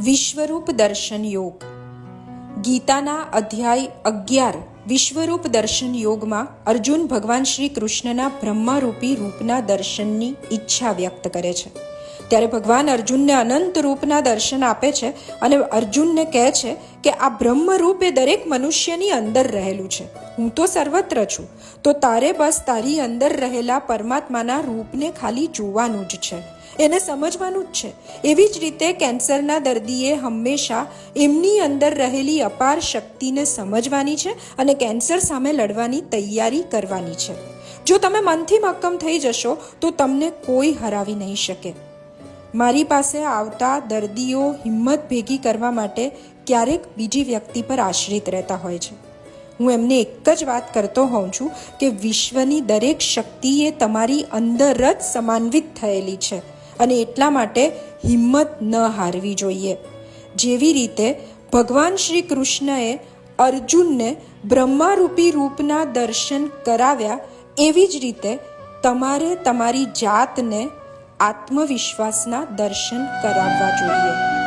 વિશ્વરૂપ દર્શન યોગ. ગીતાના અધ્યાય 11 વિશ્વરૂપ દર્શન યોગમાં અર્જુન ભગવાન શ્રી કૃષ્ણના બ્રહ્મારૂપી રૂપના દર્શનની ઈચ્છા વ્યક્ત કરે છે. ત્યારે ભગવાન અર્જુનને અનંત રૂપના દર્શન આપે છે અને અર્જુનને કહે છે કે આ બ્રહ્મરૂપ એ દરેક મનુષ્યની અંદર રહેલું છે. હું તો સર્વત્ર છું, તો તારે બસ તારી અંદર રહેલા પરમાત્માના રૂપને ખાલી જોવાનું જ છે, એને સમજવાનું જ છે. એવી જ રીતે કેન્સરના દર્દીએ હંમેશા એમની અંદર રહેલી અપાર શક્તિને સમજવાની છે અને કેન્સર સામે લડવાની તૈયારી કરવાની છે. જો તમે મનથી મક્કમ થઈ જશો તો તમને કોઈ હરાવી નહીં શકે. મારી પાસે આવતા દર્દીઓ હિંમત ભેગી કરવા માટે ક્યારેક બીજી વ્યક્તિ પર આશ્રિત રહેતા હોય છે. હું એમને એક જ વાત કરતો હોઉં છું કે વિશ્વની દરેક શક્તિ એ તમારી અંદર જ સમાન્વિત થયેલી છે અને એટલા માટે હિંમત ન હારવી જોઈએ. જેવી રીતે ભગવાન શ્રી કૃષ્ણએ અર્જુનને બ્રહ્મારૂપી રૂપના દર્શન કરાવ્યા, એવી જ રીતે તમારે તમારી જાતને આત્મવિશ્વાસના દર્શન કરાવવા જોઈએ.